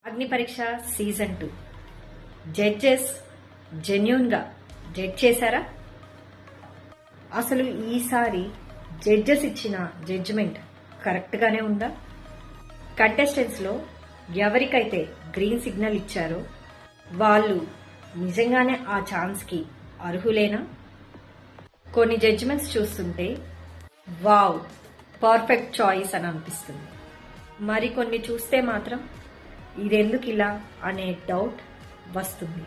అగ్ని పరీక్ష season 2 judges జెన్యూన్గా జడ్జ్ చేశారా? అసలు ఈసారి జడ్జెస్ ఇచ్చిన జడ్జిమెంట్ కరెక్ట్గానే ఉందా? కంటెస్టెంట్స్లో ఎవరికైతే గ్రీన్ సిగ్నల్ ఇచ్చారో వాళ్ళు నిజంగానే ఆ ఛాన్స్కి అర్హులేనా? కొన్ని జడ్జిమెంట్స్ చూస్తుంటే వావ్, పర్ఫెక్ట్ చాయిస్ అని అనిపిస్తుంది. మరికొన్ని చూస్తే మాత్రం ఇదెందుకు ఇలా అనే డౌట్ వస్తుంది.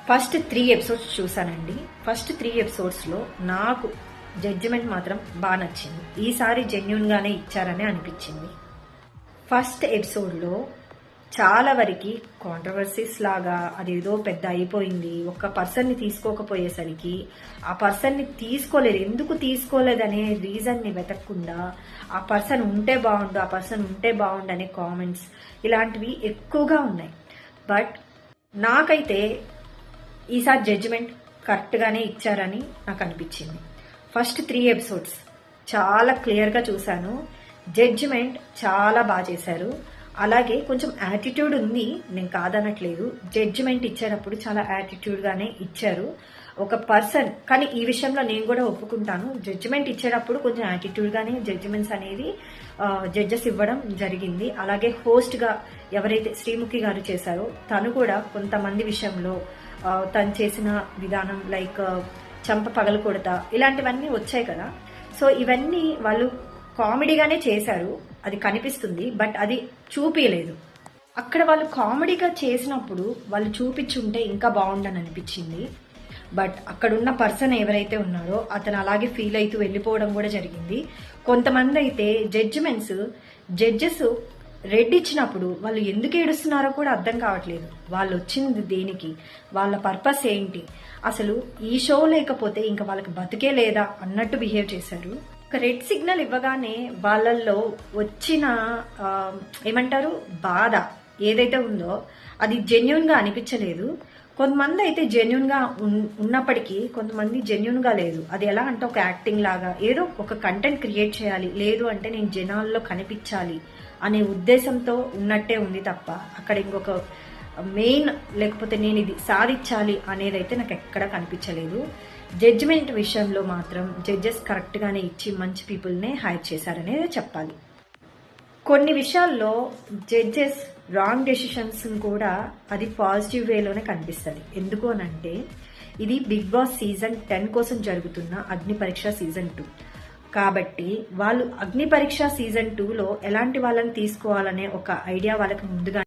ఫస్ట్ 3 ఎపిసోడ్స్ చూసానండి. ఫస్ట్ 3 ఎపిసోడ్స్లో నాకు జడ్జిమెంట్ మాత్రం బాగా నచ్చింది. ఈసారి జెన్యూన్గానే ఇచ్చారని అనిపించింది. ఫస్ట్ ఎపిసోడ్లో చాలా వరకు కాంట్రవర్సీస్ లాగా అదేదో పెద్ద అయిపోయింది. ఒక పర్సన్ని తీసుకోకపోయేసరికి ఆ పర్సన్ని తీసుకోలేదు, ఎందుకు తీసుకోలేదనే రీజన్ని వెతకకుండా ఆ పర్సన్ ఉంటే బాగుండు అనే కామెంట్స్ ఇలాంటివి ఎక్కువగా ఉన్నాయి. బట్ నాకైతే ఈసారి జడ్జిమెంట్ కరెక్ట్గానే ఇచ్చారని నాకు అనిపించింది. ఫస్ట్ 3 ఎపిసోడ్స్ చాలా క్లియర్గా చూశాను. జడ్జిమెంట్ చాలా బాగా చేశారు. అలాగే కొంచెం యాటిట్యూడ్ ఉంది, నేను కాదనట్లేదు. జడ్జిమెంట్ ఇచ్చేటప్పుడు చాలా యాటిట్యూడ్గానే ఇచ్చారు ఒక పర్సన్. కానీ ఈ విషయంలో నేను కూడా ఒప్పుకుంటాను, జడ్జిమెంట్ ఇచ్చేటప్పుడు కొంచెం యాటిట్యూడ్గానే జడ్జిమెంట్స్ అనేది జడ్జెస్ ఇవ్వడం జరిగింది. అలాగే హోస్ట్గా ఎవరైతే శ్రీముఖి గారు చేశారో తను కూడా కొంతమంది విషయంలో తను చేసిన విధానం లైక్ చంప పగలకొడతా ఇలాంటివన్నీ వచ్చాయి కదా. సో ఇవన్నీ వాళ్ళు కామెడీగానే చేశారు, అది కనిపిస్తుంది. బట్ అది చూపించలేదు. అక్కడ వాళ్ళు కామెడీగా చేసినప్పుడు వాళ్ళు చూపించుంటే ఇంకా బాగుండని అనిపించింది. బట్ అక్కడున్న పర్సన్ ఎవరైతే ఉన్నారో అతను అలాగే ఫీల్ అవుతూ వెళ్ళిపోవడం కూడా జరిగింది. కొంతమంది అయితే జడ్జెస్ రెడ్ ఇచ్చినప్పుడు వాళ్ళు ఎందుకు ఏడుస్తున్నారో కూడా అర్థం కావట్లేదు. వాళ్ళు వచ్చింది దేనికి, వాళ్ళ పర్పస్ ఏంటి, అసలు ఈ షో లేకపోతే ఇంకా వాళ్ళకి బతికే లేదా అన్నట్టు బిహేవ్ చేశారు. ఒక రెడ్ సిగ్నల్ ఇవ్వగానే వాళ్ళల్లో వచ్చిన ఏమంటారు బాధ ఏదైతే ఉందో అది జెన్యున్గా అనిపించలేదు. కొంతమంది అయితే జెన్యున్గా ఉన్నప్పటికీ కొంతమంది జెన్యున్గా లేదు. అది ఎలా అంటే ఒక యాక్టింగ్ లాగా ఏదో ఒక కంటెంట్ క్రియేట్ చేయాలి, లేదు అంటే నేను జనాల్లో కనిపించాలి అనే ఉద్దేశంతో ఉన్నట్టే ఉంది తప్ప అక్కడ ఇంకొక మెయిన్ లేకపోతే నేను ఇది సాధించాలి అనేది అయితే నాకు ఎక్కడా కనిపించలేదు. జడ్జిమెంట్ విషయంలో మాత్రం జడ్జెస్ కరెక్ట్గానే ఇచ్చి మంచి పీపుల్నే హైర్ చేశారనేది చెప్పాలి. కొన్ని విషయాల్లో జడ్జెస్ రాంగ్ డెసిషన్స్ కూడా అది పాజిటివ్ వేలోనే కనిపిస్తుంది. ఎందుకు అనంటే ఇది బిగ్ బాస్ సీజన్ 10 కోసం జరుగుతున్న అగ్ని పరీక్ష సీజన్ 2 కాబట్టి వాళ్ళు అగ్ని పరీక్ష సీజన్ 2లో ఎలాంటి వాళ్ళని తీసుకోవాలనే ఒక ఐడియా వాళ్ళకి ముందుగా